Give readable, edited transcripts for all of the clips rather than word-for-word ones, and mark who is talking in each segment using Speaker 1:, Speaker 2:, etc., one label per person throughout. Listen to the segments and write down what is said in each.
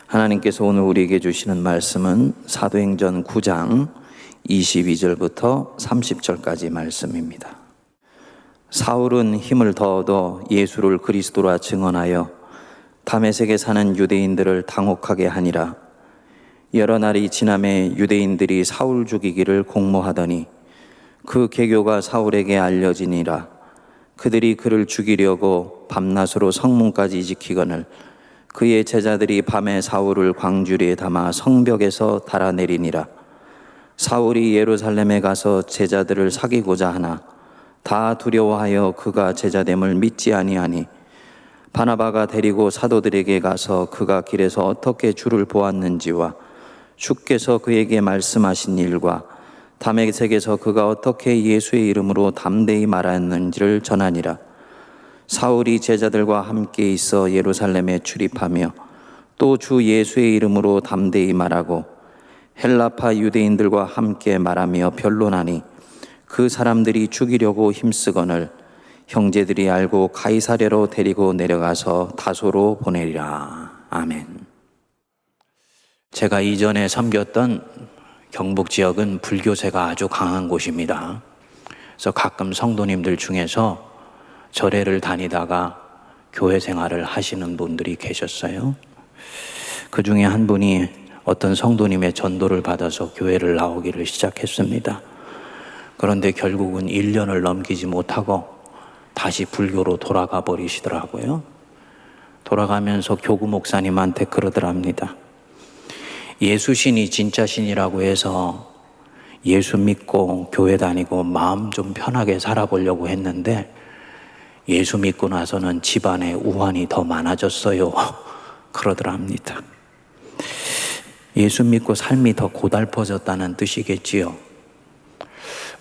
Speaker 1: 하나님께서 오늘 우리에게 주시는 말씀은 사도행전 9장 22절부터 30절까지 말씀입니다. 사울은 힘을 더 얻어 예수를 그리스도라 증언하여 다메섹에 사는 유대인들을 당혹하게 하니라. 여러 날이 지남에 유대인들이 사울 죽이기를 공모하더니 그 계교가 사울에게 알려지니라. 그들이 그를 죽이려고 밤낮으로 성문까지 지키거늘 그의 제자들이 밤에 사울을 광주리에 담아 성벽에서 달아내리니라. 사울이 예루살렘에 가서 제자들을 사귀고자 하나 다 두려워하여 그가 제자됨을 믿지 아니하니 바나바가 데리고 사도들에게 가서 그가 길에서 어떻게 주를 보았는지와 주께서 그에게 말씀하신 일과 다메섹에서 그가 어떻게 예수의 이름으로 담대히 말하였는지를 전하니라. 사울이 제자들과 함께 있어 예루살렘에 출입하며 또 주 예수의 이름으로 담대히 말하고 헬라파 유대인들과 함께 말하며 변론하니 그 사람들이 죽이려고 힘쓰거늘 형제들이 알고 가이사랴로 데리고 내려가서 다소로 보내리라. 아멘. 제가 이전에 섬겼던 경북 지역은 불교세가 아주 강한 곳입니다. 그래서 가끔 성도님들 중에서 절에를 다니다가 교회 생활을 하시는 분들이 계셨어요. 그 중에 한 분이 어떤 성도님의 전도를 받아서 교회를 나오기를 시작했습니다. 그런데 결국은 1년을 넘기지 못하고 다시 불교로 돌아가 버리시더라고요. 돌아가면서 교구 목사님한테 그러더랍니다. 예수신이 진짜 신이라고 해서 예수 믿고 교회 다니고 마음 좀 편하게 살아보려고 했는데 예수 믿고 나서는 집안에 우환이 더 많아졌어요. 그러더랍니다. 예수 믿고 삶이 더 고달퍼졌다는 뜻이겠지요.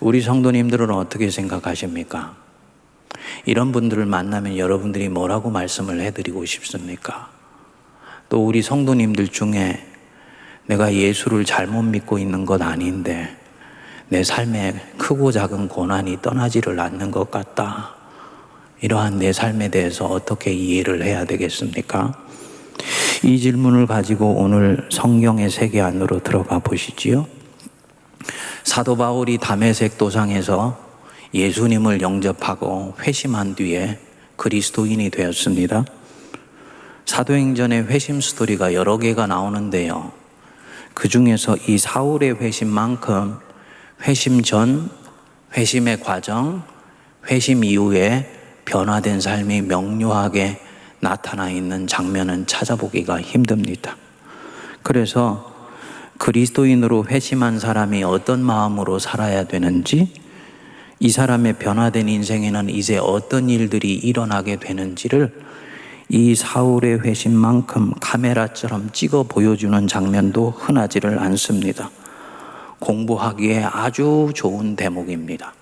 Speaker 1: 우리 성도님들은 어떻게 생각하십니까? 이런 분들을 만나면 여러분들이 뭐라고 말씀을 해드리고 싶습니까? 또 우리 성도님들 중에 내가 예수를 잘못 믿고 있는 것 아닌데 내 삶에 크고 작은 고난이 떠나지를 않는 것 같다. 이러한 내 삶에 대해서 어떻게 이해를 해야 되겠습니까? 이 질문을 가지고 오늘 성경의 세계 안으로 들어가 보시지요. 사도 바울이 다메섹 도상에서 예수님을 영접하고 회심한 뒤에 그리스도인이 되었습니다. 사도행전의 회심 스토리가 여러 개가 나오는데요. 그 중에서 이 사울의 회심만큼 회심 전, 회심의 과정, 회심 이후에 변화된 삶이 명료하게 나타나 있는 장면은 찾아보기가 힘듭니다. 그래서 그리스도인으로 회심한 사람이 어떤 마음으로 살아야 되는지, 이 사람의 변화된 인생에는 이제 어떤 일들이 일어나게 되는지를 이 사울의 회심만큼 카메라처럼 찍어 보여주는 장면도 흔하지를 않습니다. 공부하기에 아주 좋은 대목입니다.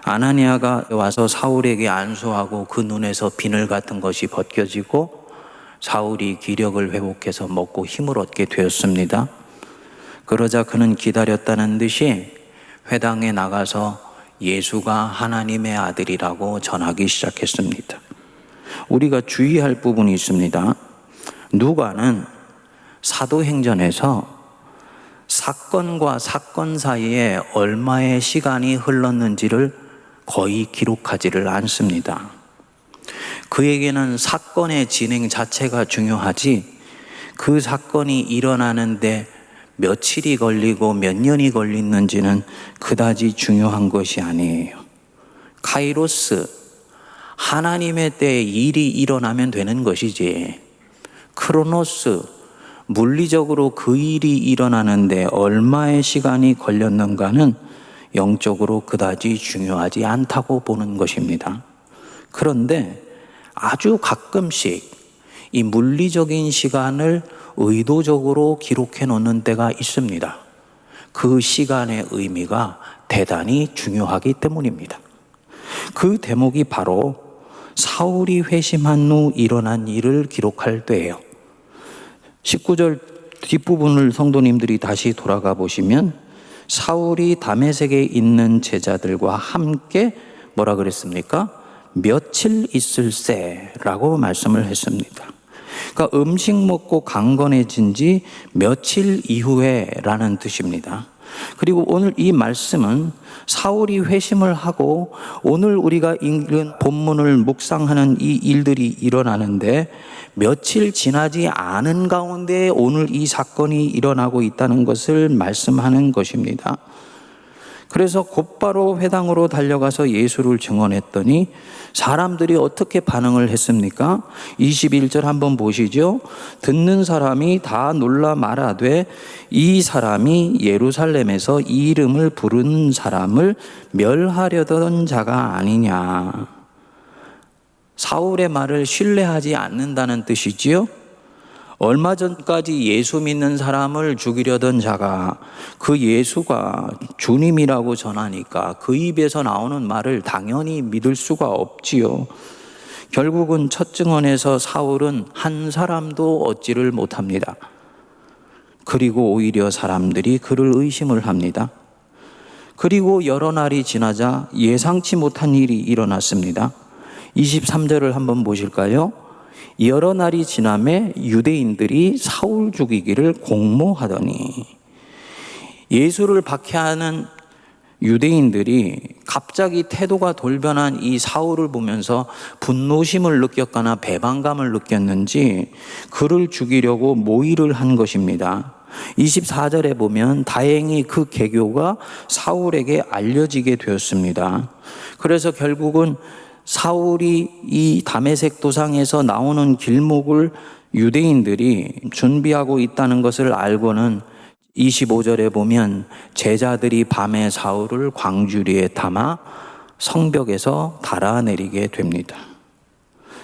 Speaker 1: 아나니아가 와서 사울에게 안수하고 그 눈에서 비늘 같은 것이 벗겨지고 사울이 기력을 회복해서 먹고 힘을 얻게 되었습니다. 그러자 그는 기다렸다는 듯이 회당에 나가서 예수가 하나님의 아들이라고 전하기 시작했습니다. 우리가 주의할 부분이 있습니다. 누가는 사도행전에서 사건과 사건 사이에 얼마의 시간이 흘렀는지를 거의 기록하지를 않습니다. 그에게는 사건의 진행 자체가 중요하지 그 사건이 일어나는데 며칠이 걸리고 몇 년이 걸리는지는 그다지 중요한 것이 아니에요. 카이로스, 하나님의 때에 일이 일어나면 되는 것이지 크로노스, 물리적으로 그 일이 일어나는데 얼마의 시간이 걸렸는가는 영적으로 그다지 중요하지 않다고 보는 것입니다. 그런데 아주 가끔씩 이 물리적인 시간을 의도적으로 기록해 놓는 때가 있습니다. 그 시간의 의미가 대단히 중요하기 때문입니다. 그 대목이 바로 사울이 회심한 후 일어난 일을 기록할 때예요. 19절 뒷부분을 성도님들이 다시 돌아가 보시면 사울이 다메섹에 있는 제자들과 함께 뭐라 그랬습니까? 며칠 있을세라고 말씀을 했습니다. 그러니까 음식 먹고 강건해진 지 며칠 이후에 라는 뜻입니다. 그리고 오늘 이 말씀은 사울이 회심을 하고 오늘 우리가 읽은 본문을 묵상하는 이 일들이 일어나는데 며칠 지나지 않은 가운데 오늘 이 사건이 일어나고 있다는 것을 말씀하는 것입니다. 그래서 곧바로 회당으로 달려가서 예수를 증언했더니 사람들이 어떻게 반응을 했습니까? 21절 한번 보시죠. 듣는 사람이 다 놀라 말하되 이 사람이 예루살렘에서 이 이름을 부른 사람을 멸하려던 자가 아니냐. 사울의 말을 신뢰하지 않는다는 뜻이지요. 얼마 전까지 예수 믿는 사람을 죽이려던 자가 그 예수가 주님이라고 전하니까 그 입에서 나오는 말을 당연히 믿을 수가 없지요. 결국은 첫 증언에서 사울은 한 사람도 얻지를 못합니다. 그리고 오히려 사람들이 그를 의심을 합니다. 그리고 여러 날이 지나자 예상치 못한 일이 일어났습니다. 23절을 한번 보실까요? 여러 날이 지남에 유대인들이 사울 죽이기를 공모하더니 예수를 박해하는 유대인들이 갑자기 태도가 돌변한 이 사울을 보면서 분노심을 느꼈거나 배반감을 느꼈는지 그를 죽이려고 모의를 한 것입니다. 24절에 보면 다행히 그 계교가 사울에게 알려지게 되었습니다. 그래서 결국은 사울이 이 다메섹 도상에서 나오는 길목을 유대인들이 준비하고 있다는 것을 알고는 25절에 보면 제자들이 밤에 사울을 광주리에 담아 성벽에서 달아내리게 됩니다.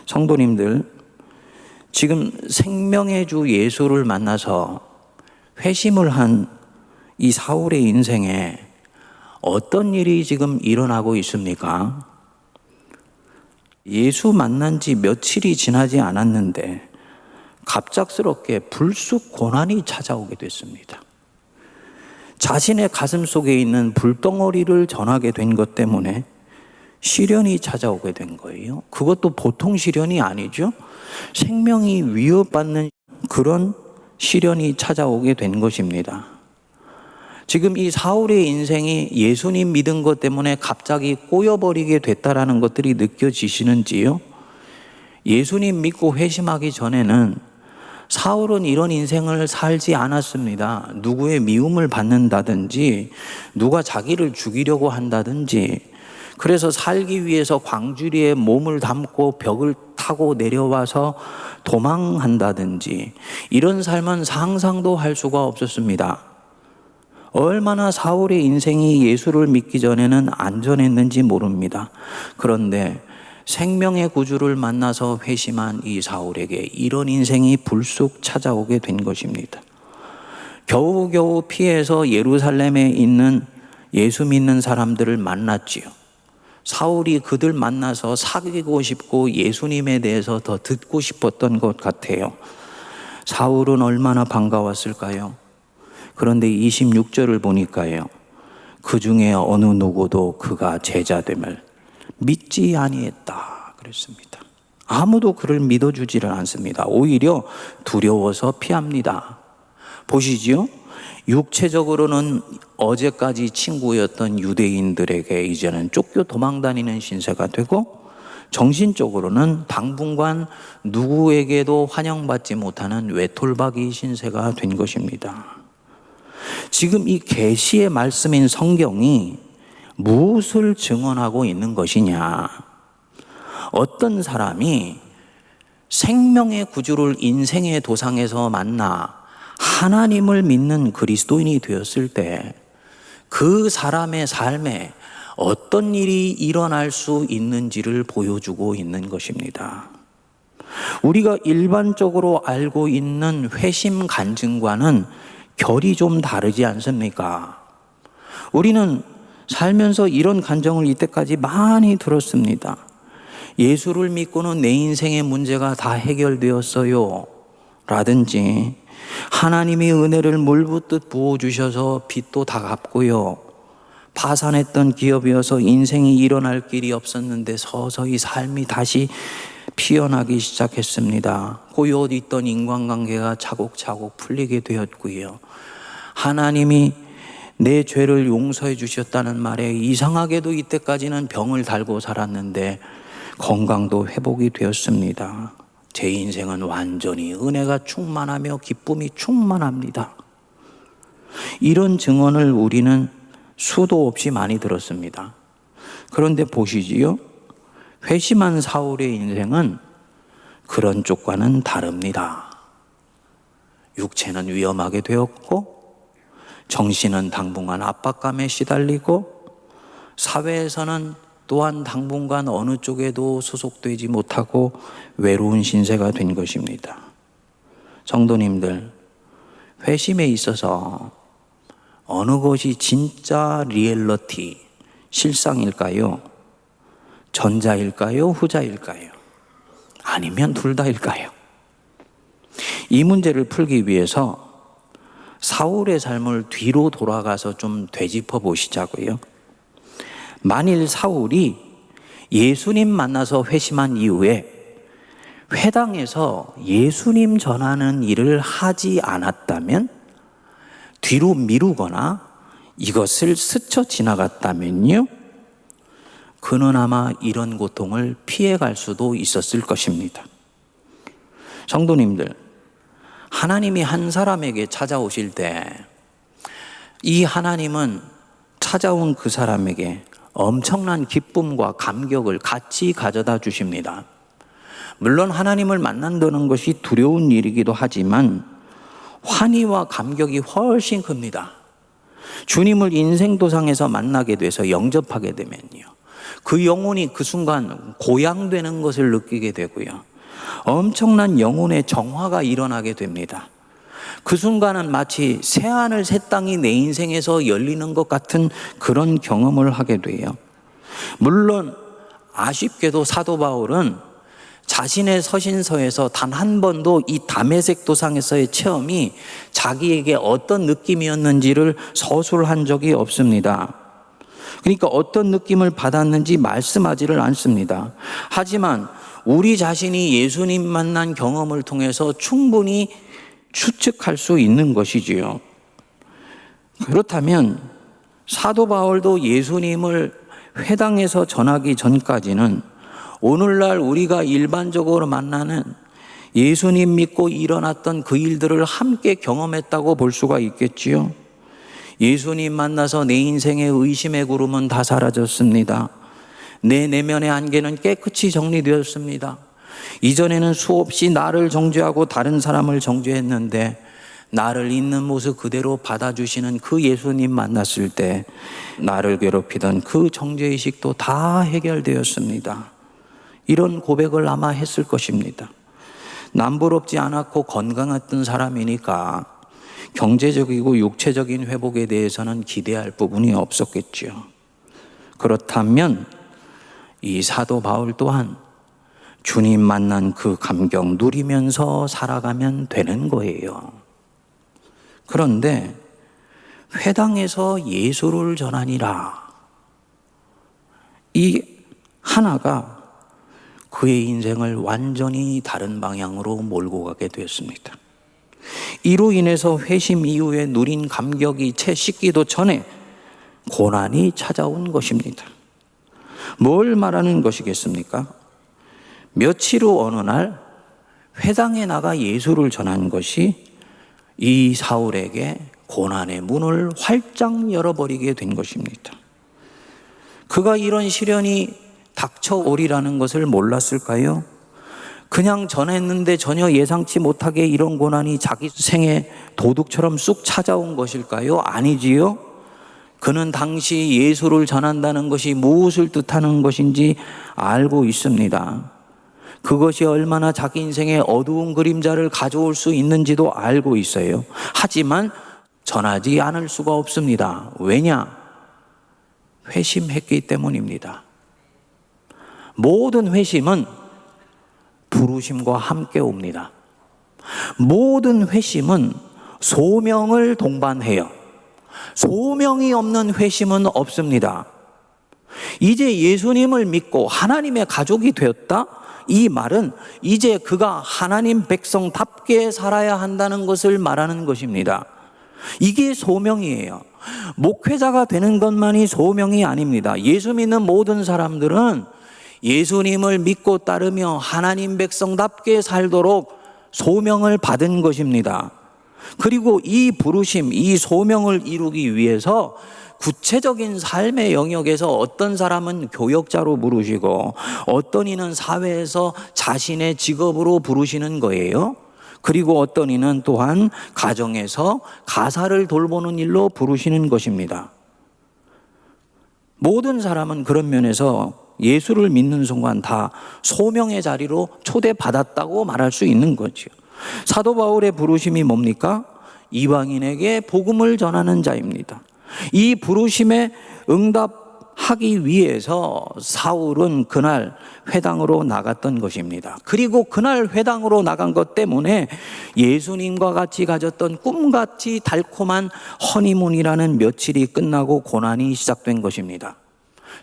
Speaker 1: 성도님들, 지금 생명의 주 예수를 만나서 회심을 한 이 사울의 인생에 어떤 일이 지금 일어나고 있습니까? 예수 만난 지 며칠이 지나지 않았는데 갑작스럽게 불쑥 고난이 찾아오게 됐습니다. 자신의 가슴 속에 있는 불덩어리를 전하게 된 것 때문에 시련이 찾아오게 된 거예요. 그것도 보통 시련이 아니죠. 생명이 위협받는 그런 시련이 찾아오게 된 것입니다. 지금 이 사울의 인생이 예수님 믿은 것 때문에 갑자기 꼬여버리게 됐다라는 것들이 느껴지시는지요? 예수님 믿고 회심하기 전에는 사울은 이런 인생을 살지 않았습니다. 누구의 미움을 받는다든지 누가 자기를 죽이려고 한다든지 그래서 살기 위해서 광주리에 몸을 담고 벽을 타고 내려와서 도망한다든지 이런 삶은 상상도 할 수가 없었습니다. 얼마나 사울의 인생이 예수를 믿기 전에는 안전했는지 모릅니다. 그런데 생명의 구주를 만나서 회심한 이 사울에게 이런 인생이 불쑥 찾아오게 된 것입니다. 겨우겨우 피해서 예루살렘에 있는 예수 믿는 사람들을 만났지요. 사울이 그들 만나서 사귀고 싶고 예수님에 대해서 더 듣고 싶었던 것 같아요. 사울은 얼마나 반가웠을까요? 그런데 26절을 보니까요. 그 중에 어느 누구도 그가 제자됨을 믿지 아니했다 그랬습니다. 아무도 그를 믿어주지를 않습니다. 오히려 두려워서 피합니다. 보시지요? 육체적으로는 어제까지 친구였던 유대인들에게 이제는 쫓겨 도망다니는 신세가 되고 정신적으로는 당분간 누구에게도 환영받지 못하는 외톨박이 신세가 된 것입니다. 지금 이 계시의 말씀인 성경이 무엇을 증언하고 있는 것이냐? 어떤 사람이 생명의 구주를 인생의 도상에서 만나 하나님을 믿는 그리스도인이 되었을 때 그 사람의 삶에 어떤 일이 일어날 수 있는지를 보여주고 있는 것입니다. 우리가 일반적으로 알고 있는 회심 간증과는 결이 좀 다르지 않습니까? 우리는 살면서 이런 간증을 이때까지 많이 들었습니다. 예수를 믿고는 내 인생의 문제가 다 해결되었어요 라든지 하나님이 은혜를 물붓듯 부어주셔서 빚도 다 갚고요. 파산했던 기업이어서 인생이 일어날 길이 없었는데 서서히 삶이 다시 피어나기 시작했습니다. 고요히 있던 인간관계가 차곡차곡 풀리게 되었고요. 하나님이 내 죄를 용서해 주셨다는 말에 이상하게도 이때까지는 병을 달고 살았는데 건강도 회복이 되었습니다. 제 인생은 완전히 은혜가 충만하며 기쁨이 충만합니다. 이런 증언을 우리는 수도 없이 많이 들었습니다. 그런데 보시지요. 회심한 사울의 인생은 그런 쪽과는 다릅니다. 육체는 위험하게 되었고 정신은 당분간 압박감에 시달리고 사회에서는 또한 당분간 어느 쪽에도 소속되지 못하고 외로운 신세가 된 것입니다. 성도님들, 회심에 있어서 어느 것이 진짜 리얼리티, 실상일까요? 전자일까요? 후자일까요? 아니면 둘 다일까요? 이 문제를 풀기 위해서 사울의 삶을 뒤로 돌아가서 좀 되짚어 보시자고요. 만일 사울이 예수님 만나서 회심한 이후에 회당에서 예수님 전하는 일을 하지 않았다면, 뒤로 미루거나 이것을 스쳐 지나갔다면요, 그는 아마 이런 고통을 피해갈 수도 있었을 것입니다. 성도님들, 하나님이 한 사람에게 찾아오실 때 이 하나님은 찾아온 그 사람에게 엄청난 기쁨과 감격을 같이 가져다 주십니다. 물론 하나님을 만난다는 것이 두려운 일이기도 하지만 환희와 감격이 훨씬 큽니다. 주님을 인생도상에서 만나게 돼서 영접하게 되면요, 그 영혼이 그 순간 고양되는 것을 느끼게 되고요, 엄청난 영혼의 정화가 일어나게 됩니다. 그 순간은 마치 새하늘 새 땅이 내 인생에서 열리는 것 같은 그런 경험을 하게 돼요. 물론 아쉽게도 사도 바울은 자신의 서신서에서 단 한 번도 이 다메섹 도상에서의 체험이 자기에게 어떤 느낌이었는지를 서술한 적이 없습니다. 그러니까 어떤 느낌을 받았는지 말씀하지를 않습니다. 하지만 우리 자신이 예수님 만난 경험을 통해서 충분히 추측할 수 있는 것이지요. 그렇다면 사도 바울도 예수님을 회당에서 전하기 전까지는 오늘날 우리가 일반적으로 만나는 예수님 믿고 일어났던 그 일들을 함께 경험했다고 볼 수가 있겠지요. 예수님 만나서 내 인생의 의심의 구름은 다 사라졌습니다. 내 내면의 안개는 깨끗이 정리되었습니다. 이전에는 수없이 나를 정죄하고 다른 사람을 정죄했는데 나를 있는 모습 그대로 받아주시는 그 예수님 만났을 때 나를 괴롭히던 그 정죄의식도 다 해결되었습니다. 이런 고백을 아마 했을 것입니다. 남부럽지 않았고 건강했던 사람이니까 경제적이고 육체적인 회복에 대해서는 기대할 부분이 없었겠죠. 그렇다면 이 사도 바울 또한 주님 만난 그 감격 누리면서 살아가면 되는 거예요. 그런데 회당에서 예수를 전하니라, 이 하나가 그의 인생을 완전히 다른 방향으로 몰고 가게 되었습니다. 이로 인해서 회심 이후에 누린 감격이 채 식기도 전에 고난이 찾아온 것입니다. 뭘 말하는 것이겠습니까? 며칠 후 어느 날 회당에 나가 예수를 전한 것이 이 사울에게 고난의 문을 활짝 열어버리게 된 것입니다. 그가 이런 시련이 닥쳐오리라는 것을 몰랐을까요? 그냥 전했는데 전혀 예상치 못하게 이런 고난이 자기 생에 도둑처럼 쑥 찾아온 것일까요? 아니지요. 그는 당시 예수를 전한다는 것이 무엇을 뜻하는 것인지 알고 있습니다. 그것이 얼마나 자기 인생에 어두운 그림자를 가져올 수 있는지도 알고 있어요. 하지만 전하지 않을 수가 없습니다. 왜냐? 회심했기 때문입니다. 모든 회심은 부르심과 함께 옵니다. 모든 회심은 소명을 동반해요. 소명이 없는 회심은 없습니다. 이제 예수님을 믿고 하나님의 가족이 되었다? 이 말은 이제 그가 하나님 백성답게 살아야 한다는 것을 말하는 것입니다. 이게 소명이에요. 목회자가 되는 것만이 소명이 아닙니다. 예수 믿는 모든 사람들은 예수님을 믿고 따르며 하나님 백성답게 살도록 소명을 받은 것입니다. 그리고 이 부르심, 이 소명을 이루기 위해서 구체적인 삶의 영역에서 어떤 사람은 교역자로 부르시고 어떤 이는 사회에서 자신의 직업으로 부르시는 거예요. 그리고 어떤 이는 또한 가정에서 가사를 돌보는 일로 부르시는 것입니다. 모든 사람은 그런 면에서 예수를 믿는 순간 다 소명의 자리로 초대받았다고 말할 수 있는 거죠. 사도 바울의 부르심이 뭡니까? 이방인에게 복음을 전하는 자입니다. 이 부르심에 응답하기 위해서 사울은 그날 회당으로 나갔던 것입니다. 그리고 그날 회당으로 나간 것 때문에 예수님과 같이 가졌던 꿈같이 달콤한 허니문이라는 며칠이 끝나고 고난이 시작된 것입니다.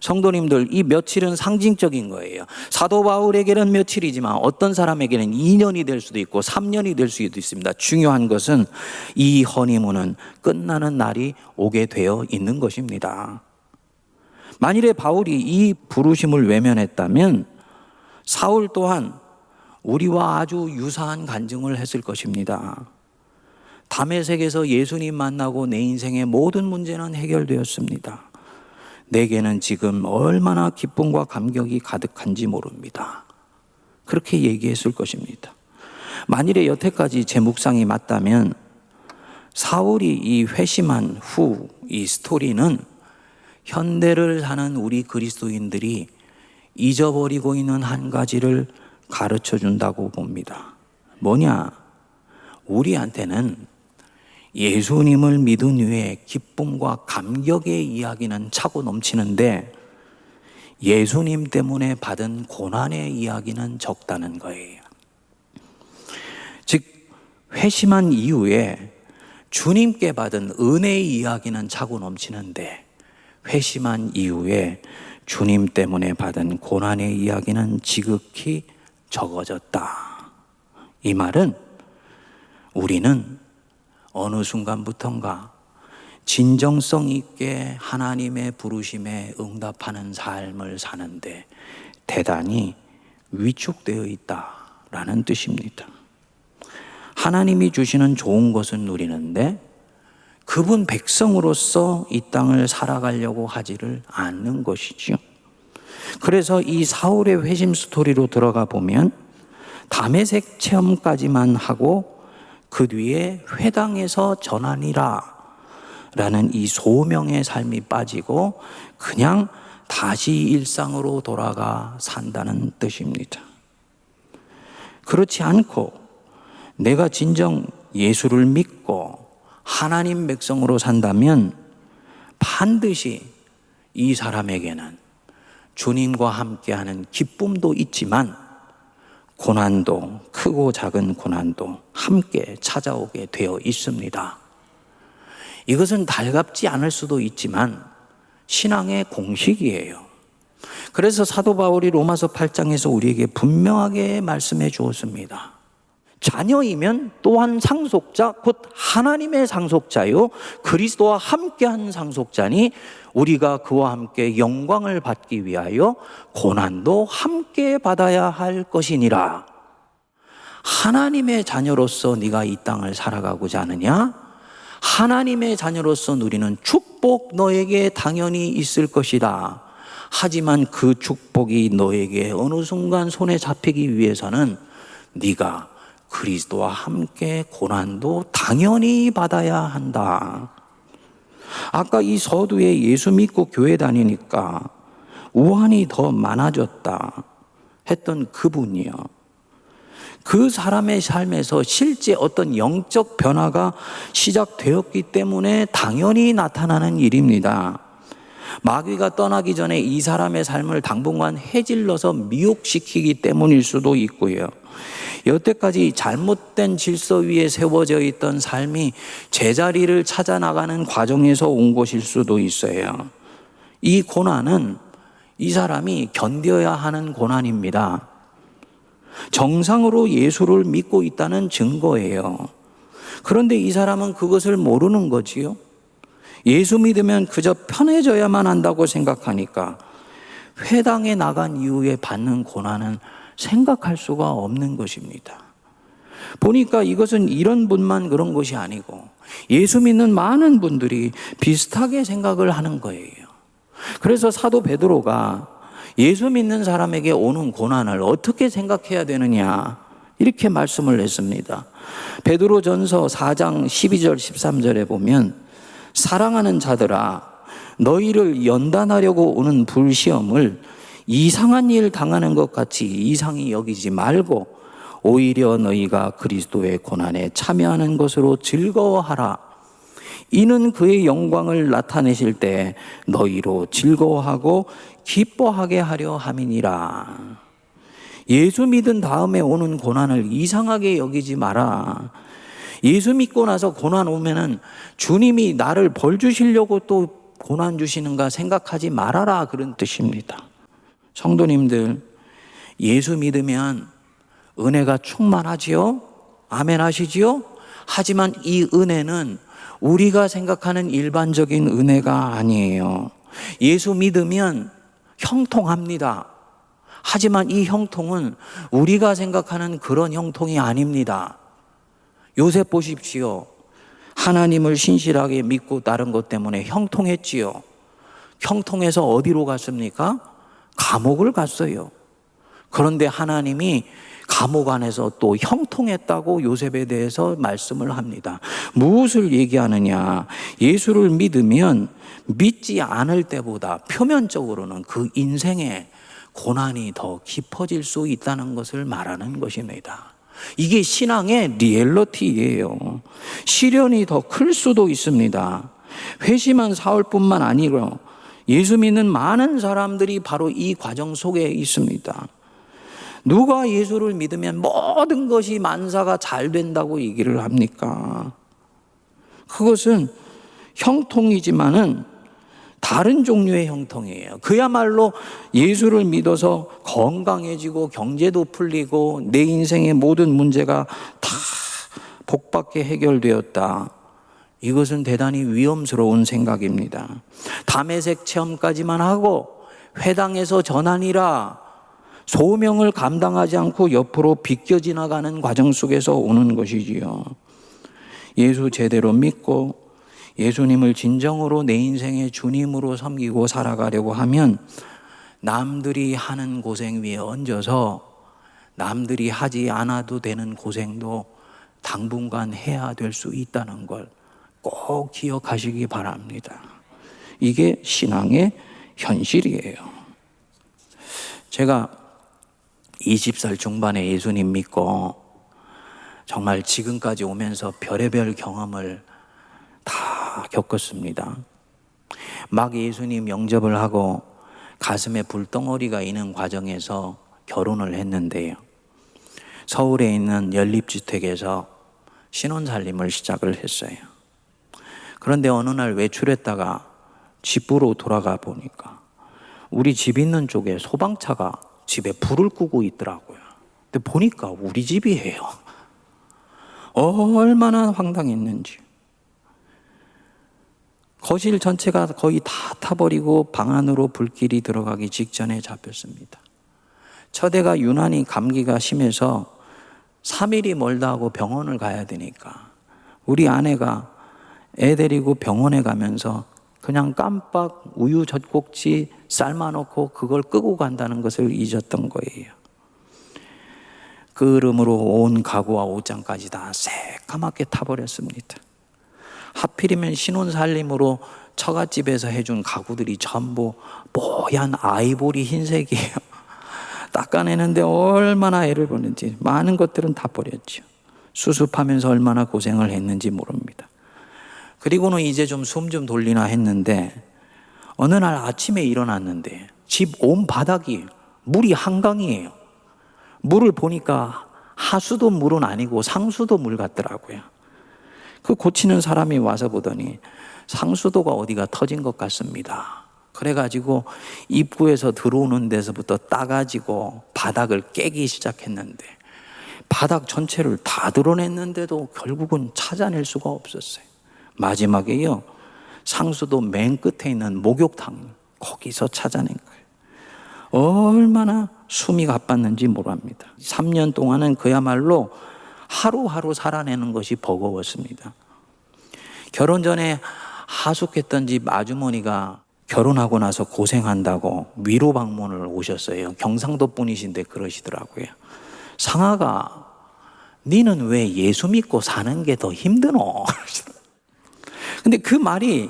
Speaker 1: 성도님들, 이 며칠은 상징적인 거예요. 사도 바울에게는 며칠이지만 어떤 사람에게는 2년이 될 수도 있고 3년이 될 수도 있습니다. 중요한 것은 이 허니문은 끝나는 날이 오게 되어 있는 것입니다. 만일에 바울이 이 부르심을 외면했다면 사울 또한 우리와 아주 유사한 간증을 했을 것입니다. 다메섹에서 예수님 만나고 내 인생의 모든 문제는 해결되었습니다. 내게는 지금 얼마나 기쁨과 감격이 가득한지 모릅니다. 그렇게 얘기했을 것입니다. 만일에 여태까지 제 묵상이 맞다면 사울이 이 회심한 후 이 스토리는 현대를 사는 우리 그리스도인들이 잊어버리고 있는 한 가지를 가르쳐 준다고 봅니다. 뭐냐? 우리한테는 예수님을 믿은 후에 기쁨과 감격의 이야기는 차고 넘치는데 예수님 때문에 받은 고난의 이야기는 적다는 거예요. 즉 회심한 이후에 주님께 받은 은혜의 이야기는 차고 넘치는데 회심한 이후에 주님 때문에 받은 고난의 이야기는 지극히 적어졌다. 이 말은 우리는 어느 순간부턴가 진정성 있게 하나님의 부르심에 응답하는 삶을 사는데 대단히 위축되어 있다라는 뜻입니다. 하나님이 주시는 좋은 것은 누리는데 그분 백성으로서 이 땅을 살아가려고 하지를 않는 것이죠. 그래서 이 사울의 회심 스토리로 들어가 보면 다메섹 체험까지만 하고 그 뒤에 회당에서 전하니라 라는 이 소명의 삶이 빠지고 그냥 다시 일상으로 돌아가 산다는 뜻입니다. 그렇지 않고 내가 진정 예수를 믿고 하나님 백성으로 산다면 반드시 이 사람에게는 주님과 함께하는 기쁨도 있지만 고난도, 크고 작은 고난도 함께 찾아오게 되어 있습니다. 이것은 달갑지 않을 수도 있지만 신앙의 공식이에요. 그래서 사도 바울이 로마서 8장에서 우리에게 분명하게 말씀해 주었습니다. 자녀이면 또한 상속자, 곧 하나님의 상속자요 그리스도와 함께한 상속자니 우리가 그와 함께 영광을 받기 위하여 고난도 함께 받아야 할 것이니라. 하나님의 자녀로서 네가 이 땅을 살아가고자 하느냐? 하나님의 자녀로서 누리는 축복 너에게 당연히 있을 것이다. 하지만 그 축복이 너에게 어느 순간 손에 잡히기 위해서는 네가 그리스도와 함께 고난도 당연히 받아야 한다. 아까 이 서두에 예수 믿고 교회 다니니까 우환이 더 많아졌다 했던 그분이요. 그 사람의 삶에서 실제 어떤 영적 변화가 시작되었기 때문에 당연히 나타나는 일입니다. 마귀가 떠나기 전에 이 사람의 삶을 당분간 해질러서 미혹시키기 때문일 수도 있고요. 여태까지 잘못된 질서 위에 세워져 있던 삶이 제자리를 찾아 나가는 과정에서 온 것일 수도 있어요. 이 고난은 이 사람이 견뎌야 하는 고난입니다. 정상으로 예수를 믿고 있다는 증거예요. 그런데 이 사람은 그것을 모르는 거지요. 예수 믿으면 그저 편해져야만 한다고 생각하니까 회당에 나간 이후에 받는 고난은 생각할 수가 없는 것입니다. 보니까 이것은 이런 분만 그런 것이 아니고 예수 믿는 많은 분들이 비슷하게 생각을 하는 거예요. 그래서 사도 베드로가 예수 믿는 사람에게 오는 고난을 어떻게 생각해야 되느냐 이렇게 말씀을 했습니다. 베드로전서 4장 12절 13절에 보면 사랑하는 자들아 너희를 연단하려고 오는 불시험을 이상한 일 당하는 것 같이 이상히 여기지 말고 오히려 너희가 그리스도의 고난에 참여하는 것으로 즐거워하라. 이는 그의 영광을 나타내실 때 너희로 즐거워하고 기뻐하게 하려 함이니라. 예수 믿은 다음에 오는 고난을 이상하게 여기지 마라. 예수 믿고 나서 고난 오면은 주님이 나를 벌 주시려고 또 고난 주시는가 생각하지 말아라 그런 뜻입니다. 성도님들, 예수 믿으면 은혜가 충만하지요? 아멘 하시지요? 하지만 이 은혜는 우리가 생각하는 일반적인 은혜가 아니에요. 예수 믿으면 형통합니다. 하지만 이 형통은 우리가 생각하는 그런 형통이 아닙니다. 요셉 보십시오. 하나님을 신실하게 믿고 따른 것 때문에 형통했지요. 형통해서 어디로 갔습니까? 감옥을 갔어요. 그런데 하나님이 감옥 안에서 또 형통했다고 요셉에 대해서 말씀을 합니다. 무엇을 얘기하느냐? 예수를 믿으면 믿지 않을 때보다 표면적으로는 그 인생에 고난이 더 깊어질 수 있다는 것을 말하는 것입니다. 이게 신앙의 리얼리티예요. 시련이 더 클 수도 있습니다. 회심한 사울뿐만 아니고 예수 믿는 많은 사람들이 바로 이 과정 속에 있습니다. 누가 예수를 믿으면 모든 것이 만사가 잘 된다고 얘기를 합니까? 그것은 형통이지만은 다른 종류의 형통이에요. 그야말로 예수를 믿어서 건강해지고 경제도 풀리고 내 인생의 모든 문제가 다 복받게 해결되었다. 이것은 대단히 위험스러운 생각입니다. 담에색 체험까지만 하고 회당에서 전하니라 소명을 감당하지 않고 옆으로 비껴 지나가는 과정 속에서 오는 것이지요. 예수 제대로 믿고 예수님을 진정으로 내 인생의 주님으로 섬기고 살아가려고 하면 남들이 하는 고생 위에 얹어서 남들이 하지 않아도 되는 고생도 당분간 해야 될 수 있다는 걸 꼭 기억하시기 바랍니다. 이게 신앙의 현실이에요. 제가 20살 중반에 예수님 믿고 정말 지금까지 오면서 별의별 경험을 다 겪었습니다. 막 예수님 영접을 하고 가슴에 불덩어리가 있는 과정에서 결혼을 했는데요. 서울에 있는 연립주택에서 신혼살림을 시작을 했어요. 그런데 어느 날 외출했다가 집으로 돌아가 보니까 우리 집 있는 쪽에 소방차가 집에 불을 끄고 있더라고요. 근데 보니까 우리 집이에요. 얼마나 황당했는지. 거실 전체가 거의 다 타버리고 방 안으로 불길이 들어가기 직전에 잡혔습니다. 첫애가 유난히 감기가 심해서 3일이 멀다 하고 병원을 가야 되니까 우리 아내가 애 데리고 병원에 가면서 그냥 깜빡 우유 젖꼭지 삶아놓고 그걸 끄고 간다는 것을 잊었던 거예요. 그 으름으로 온 가구와 옷장까지 다 새까맣게 타버렸습니다. 하필이면 신혼살림으로 처갓집에서 해준 가구들이 전부 뽀얀 아이보리 흰색이에요. 닦아내는데 얼마나 애를 보는지 많은 것들은 다 버렸죠. 수습하면서 얼마나 고생을 했는지 모릅니다. 그리고는 이제 좀 숨 좀 돌리나 했는데 어느 날 아침에 일어났는데 집 온 바닥이 물이 한강이에요. 물을 보니까 하수도 물은 아니고 상수도 물 같더라고요. 그 고치는 사람이 와서 보더니 상수도가 어디가 터진 것 같습니다. 그래가지고 입구에서 들어오는 데서부터 따가지고 바닥을 깨기 시작했는데 바닥 전체를 다 드러냈는데도 결국은 찾아낼 수가 없었어요. 마지막에요, 상수도 맨 끝에 있는 목욕탕 거기서 찾아낸 거예요. 얼마나 숨이 가빴는지 모릅니다. 3년 동안은 그야말로 하루하루 살아내는 것이 버거웠습니다. 결혼 전에 하숙했던 집 아주머니가 결혼하고 나서 고생한다고 위로 방문을 오셨어요. 경상도 분이신데 그러시더라고요. 상아가 니는 왜 예수 믿고 사는 게 더 힘드노? 근데 그 말이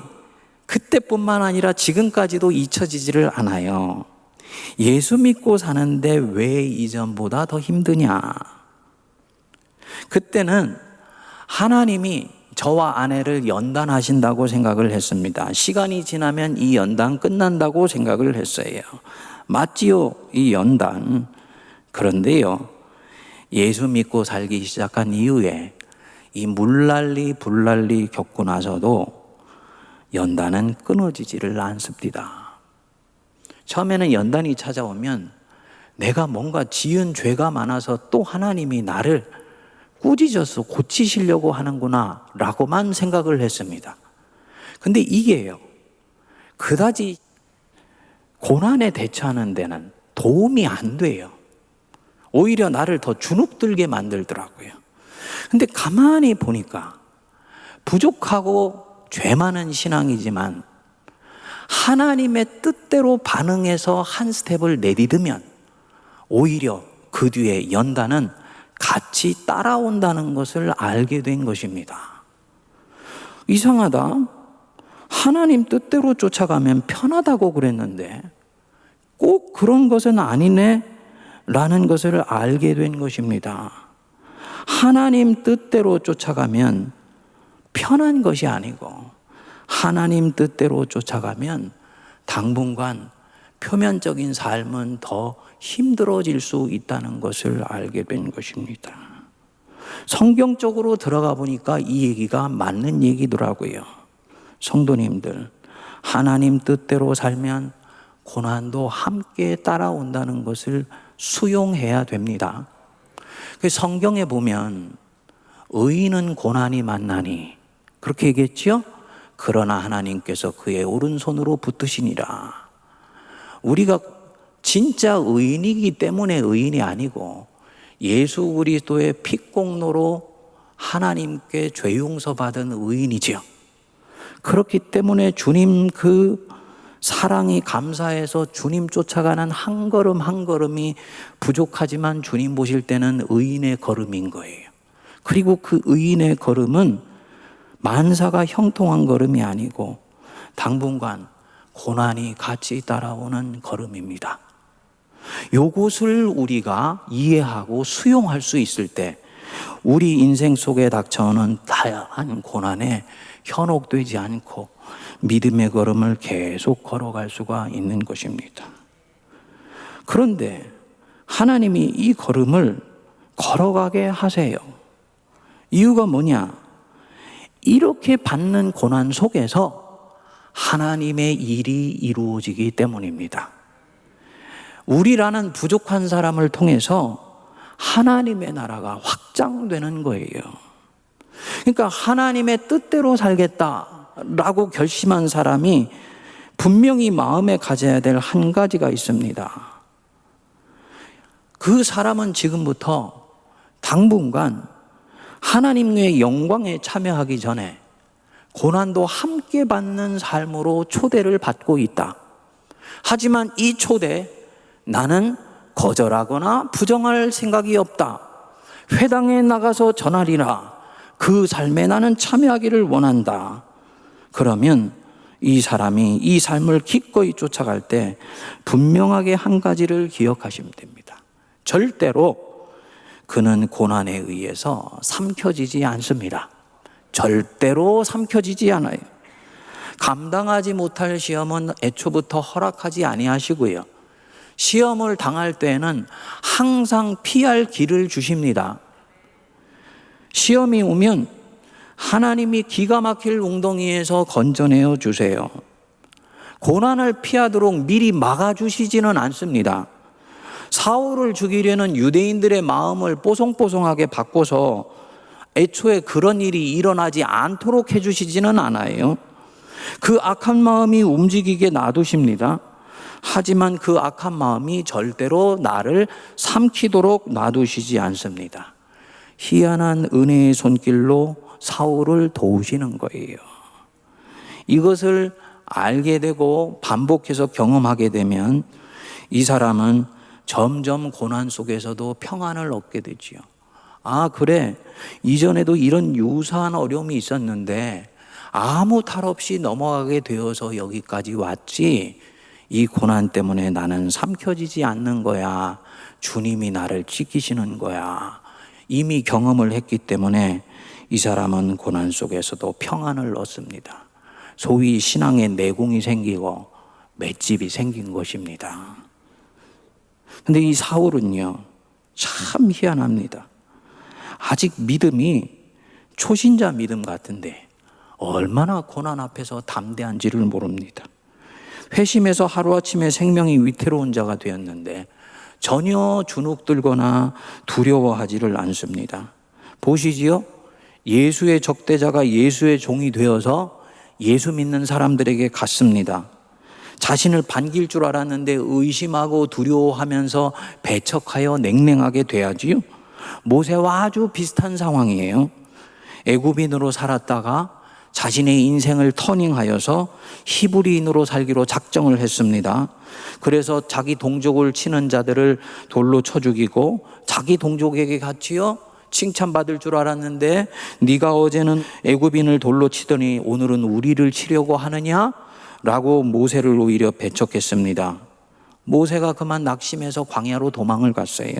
Speaker 1: 그때뿐만 아니라 지금까지도 잊혀지지를 않아요. 예수 믿고 사는데 왜 이전보다 더 힘드냐? 그때는 하나님이 저와 아내를 연단하신다고 생각을 했습니다. 시간이 지나면 이 연단 끝난다고 생각을 했어요. 맞지요, 이 연단. 그런데요, 예수 믿고 살기 시작한 이후에 이 물난리 불난리 겪고 나서도 연단은 끊어지지를 않습니다. 처음에는 연단이 찾아오면 내가 뭔가 지은 죄가 많아서 또 하나님이 나를 꾸짖어서 고치시려고 하는구나 라고만 생각을 했습니다. 근데 이게요, 그다지 고난에 대처하는 데는 도움이 안 돼요. 오히려 나를 더 주눅들게 만들더라고요. 근데 가만히 보니까 부족하고 죄 많은 신앙이지만 하나님의 뜻대로 반응해서 한 스텝을 내딛으면 오히려 그 뒤에 연단은 같이 따라온다는 것을 알게 된 것입니다. 이상하다. 하나님 뜻대로 쫓아가면 편하다고 그랬는데 꼭 그런 것은 아니네 라는 것을 알게 된 것입니다. 하나님 뜻대로 쫓아가면 편한 것이 아니고 하나님 뜻대로 쫓아가면 당분간 표면적인 삶은 더 힘들어질 수 있다는 것을 알게 된 것입니다. 성경적으로 들어가 보니까 이 얘기가 맞는 얘기더라고요. 성도님들, 하나님 뜻대로 살면 고난도 함께 따라온다는 것을 수용해야 됩니다. 성경에 보면 의인은 고난이 만나니 그렇게 얘기했지요? 그러나 하나님께서 그의 오른손으로 붙드시니라. 우리가 진짜 의인이기 때문에 의인이 아니고 예수 그리스도의 핏공로로 하나님께 죄 용서받은 의인이지요. 그렇기 때문에 주님 그 사랑이 감사해서 주님 쫓아가는 한 걸음 한 걸음이 부족하지만 주님 보실 때는 의인의 걸음인 거예요. 그리고 그 의인의 걸음은 만사가 형통한 걸음이 아니고 당분간 고난이 같이 따라오는 걸음입니다. 이것을 우리가 이해하고 수용할 수 있을 때 우리 인생 속에 닥쳐오는 다양한 고난에 현혹되지 않고 믿음의 걸음을 계속 걸어갈 수가 있는 것입니다. 그런데 하나님이 이 걸음을 걸어가게 하세요. 이유가 뭐냐? 이렇게 받는 고난 속에서 하나님의 일이 이루어지기 때문입니다. 우리라는 부족한 사람을 통해서 하나님의 나라가 확장되는 거예요. 그러니까 하나님의 뜻대로 살겠다라고 결심한 사람이 분명히 마음에 가져야 될 한 가지가 있습니다. 그 사람은 지금부터 당분간 하나님의 영광에 참여하기 전에 고난도 함께 받는 삶으로 초대를 받고 있다. 하지만 이 초대 나는 거절하거나 부정할 생각이 없다. 회당에 나가서 전하리라. 그 삶에 나는 참여하기를 원한다. 그러면 이 사람이 이 삶을 기꺼이 쫓아갈 때 분명하게 한 가지를 기억하시면 됩니다. 절대로 그는 고난에 의해서 삼켜지지 않습니다. 절대로 삼켜지지 않아요. 감당하지 못할 시험은 애초부터 허락하지 아니하시고요. 시험을 당할 때에는 항상 피할 길을 주십니다. 시험이 오면 하나님이 기가 막힐 웅덩이에서 건져내어 주세요. 고난을 피하도록 미리 막아주시지는 않습니다. 사울을 죽이려는 유대인들의 마음을 뽀송뽀송하게 바꿔서 애초에 그런 일이 일어나지 않도록 해주시지는 않아요. 그 악한 마음이 움직이게 놔두십니다. 하지만 그 악한 마음이 절대로 나를 삼키도록 놔두시지 않습니다. 희한한 은혜의 손길로 사울을 도우시는 거예요. 이것을 알게 되고 반복해서 경험하게 되면 이 사람은 점점 고난 속에서도 평안을 얻게 되지요. 아, 그래. 이전에도 이런 유사한 어려움이 있었는데 아무 탈 없이 넘어가게 되어서 여기까지 왔지. 이 고난 때문에 나는 삼켜지지 않는 거야. 주님이 나를 지키시는 거야. 이미 경험을 했기 때문에 이 사람은 고난 속에서도 평안을 얻습니다. 소위 신앙의 내공이 생기고 맷집이 생긴 것입니다. 근데 이 사울은요, 참 희한합니다. 아직 믿음이 초신자 믿음 같은데 얼마나 고난 앞에서 담대한지를 모릅니다. 회심해서 하루아침에 생명이 위태로운 자가 되었는데 전혀 주눅들거나 두려워하지를 않습니다. 보시지요? 예수의 적대자가 예수의 종이 되어서 예수 믿는 사람들에게 갔습니다. 자신을 반길 줄 알았는데 의심하고 두려워하면서 배척하여 냉랭하게 돼야지요. 모세와 아주 비슷한 상황이에요. 애굽인으로 살았다가 자신의 인생을 터닝하여서 히브리인으로 살기로 작정을 했습니다. 그래서 자기 동족을 치는 자들을 돌로 쳐 죽이고 자기 동족에게 같이요 칭찬받을 줄 알았는데 네가 어제는 애굽인을 돌로 치더니 오늘은 우리를 치려고 하느냐? 라고 모세를 오히려 배척했습니다. 모세가 그만 낙심해서 광야로 도망을 갔어요.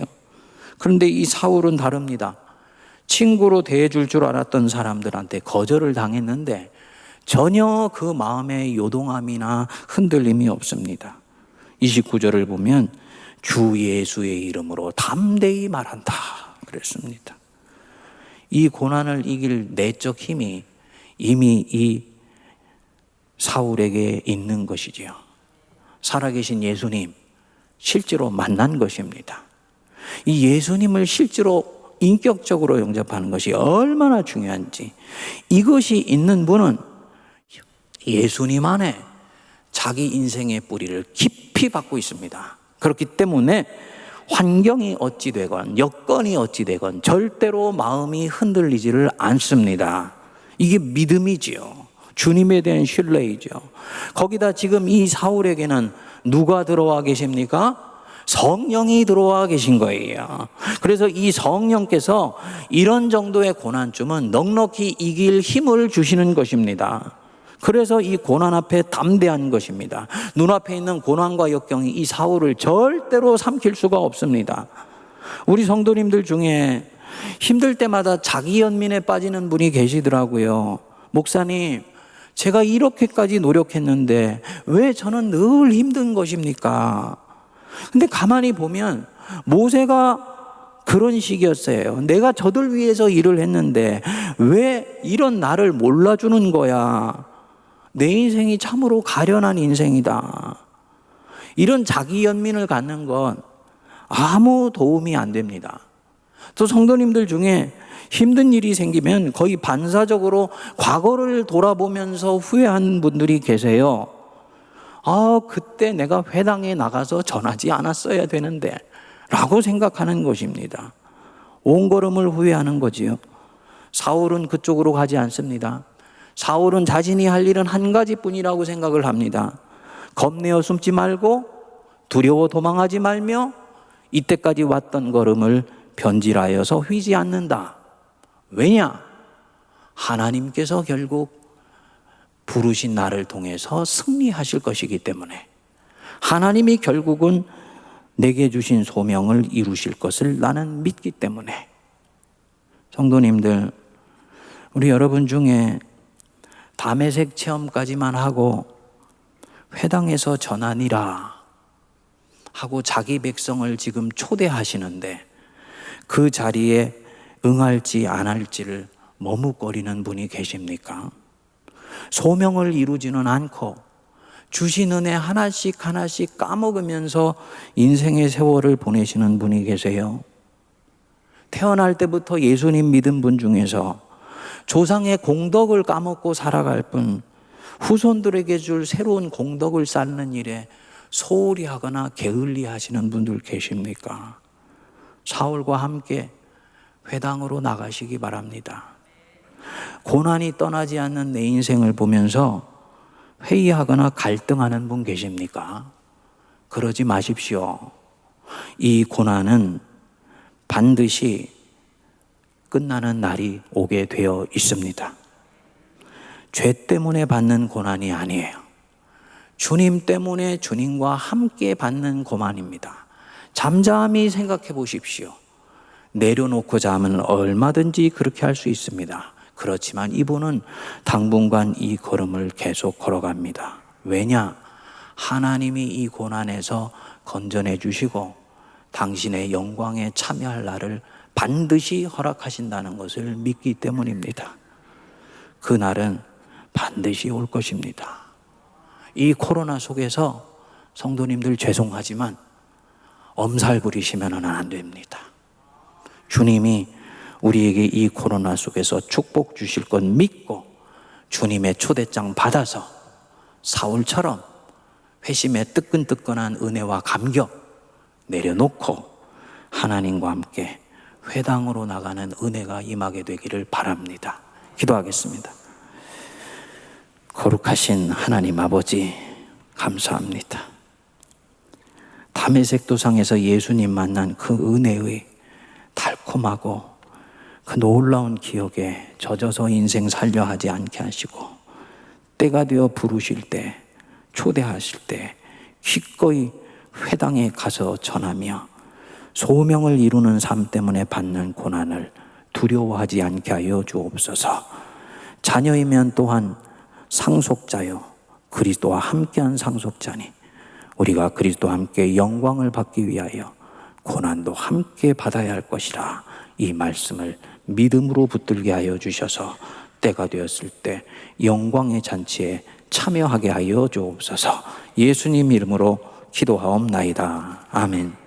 Speaker 1: 그런데 이 사울은 다릅니다. 친구로 대해줄 줄 알았던 사람들한테 거절을 당했는데 전혀 그 마음에 요동함이나 흔들림이 없습니다. 29절을 보면 주 예수의 이름으로 담대히 말한다 그랬습니다. 이 고난을 이길 내적 힘이 이미 이 사울에게 있는 것이지요. 살아계신 예수님 실제로 만난 것입니다. 이 예수님을 실제로 인격적으로 영접하는 것이 얼마나 중요한지, 이것이 있는 분은 예수님 안에 자기 인생의 뿌리를 깊이 받고 있습니다. 그렇기 때문에 환경이 어찌 되건 여건이 어찌 되건 절대로 마음이 흔들리지를 않습니다. 이게 믿음이지요. 주님에 대한 신뢰이죠. 거기다 지금 이 사울에게는 누가 들어와 계십니까? 성령이 들어와 계신 거예요. 그래서 이 성령께서 이런 정도의 고난쯤은 넉넉히 이길 힘을 주시는 것입니다. 그래서 이 고난 앞에 담대한 것입니다. 눈앞에 있는 고난과 역경이 이 사울을 절대로 삼킬 수가 없습니다. 우리 성도님들 중에 힘들 때마다 자기 연민에 빠지는 분이 계시더라고요. 목사님, 제가 이렇게까지 노력했는데 왜 저는 늘 힘든 것입니까? 근데 가만히 보면 모세가 그런 식이었어요. 내가 저들 위해서 일을 했는데 왜 이런 나를 몰라주는 거야? 내 인생이 참으로 가련한 인생이다. 이런 자기 연민을 갖는 건 아무 도움이 안 됩니다. 또 성도님들 중에 힘든 일이 생기면 거의 반사적으로 과거를 돌아보면서 후회한 분들이 계세요. 그때 내가 회당에 나가서 전하지 않았어야 되는데 라고 생각하는 것입니다. 온 걸음을 후회하는 거지요. 사울은 그쪽으로 가지 않습니다. 사울은 자신이 할 일은 한 가지뿐이라고 생각을 합니다. 겁내어 숨지 말고 두려워 도망하지 말며 이때까지 왔던 걸음을 변질하여서 휘지 않는다. 왜냐? 하나님께서 결국 부르신 나를 통해서 승리하실 것이기 때문에, 하나님이 결국은 내게 주신 소명을 이루실 것을 나는 믿기 때문에. 성도님들, 우리 여러분 중에 담에색 체험까지만 하고 회당에서 전하니라 하고 자기 백성을 지금 초대하시는데 그 자리에 응할지 안 할지를 머뭇거리는 분이 계십니까? 소명을 이루지는 않고 주신 은혜 하나씩 하나씩 까먹으면서 인생의 세월을 보내시는 분이 계세요. 태어날 때부터 예수님 믿은 분 중에서 조상의 공덕을 까먹고 살아갈 뿐 후손들에게 줄 새로운 공덕을 쌓는 일에 소홀히 하거나 게을리 하시는 분들 계십니까? 사울과 함께 회당으로 나가시기 바랍니다. 고난이 떠나지 않는 내 인생을 보면서 회의하거나 갈등하는 분 계십니까? 그러지 마십시오. 이 고난은 반드시 끝나는 날이 오게 되어 있습니다. 죄 때문에 받는 고난이 아니에요. 주님 때문에 주님과 함께 받는 고난입니다. 잠잠히 생각해 보십시오. 내려놓고 자면 얼마든지 그렇게 할 수 있습니다. 그렇지만 이분은 당분간 이 걸음을 계속 걸어갑니다. 왜냐? 하나님이 이 고난에서 건져내 주시고 당신의 영광에 참여할 날을 반드시 허락하신다는 것을 믿기 때문입니다. 그 날은 반드시 올 것입니다. 이 코로나 속에서 성도님들 죄송하지만 엄살 부리시면 안 됩니다. 주님이 우리에게 이 코로나 속에서 축복 주실 것 믿고 주님의 초대장 받아서 사울처럼 회심의 뜨끈뜨끈한 은혜와 감격 내려놓고 하나님과 함께 회당으로 나가는 은혜가 임하게 되기를 바랍니다. 기도하겠습니다. 거룩하신 하나님 아버지, 감사합니다. 다메섹 도상에서 예수님 만난 그 은혜의 달콤하고 그 놀라운 기억에 젖어서 인생 살려 하지 않게 하시고 때가 되어 부르실 때, 초대하실 때 기꺼이 회당에 가서 전하며 소명을 이루는 삶 때문에 받는 고난을 두려워하지 않게 하여 주옵소서. 자녀이면 또한 상속자요, 그리스도와 함께한 상속자니 우리가 그리스도와 함께 영광을 받기 위하여 고난도 함께 받아야 할 것이라 이 말씀을 믿음으로 붙들게 하여 주셔서 때가 되었을 때 영광의 잔치에 참여하게 하여 주옵소서. 예수님 이름으로 기도하옵나이다. 아멘.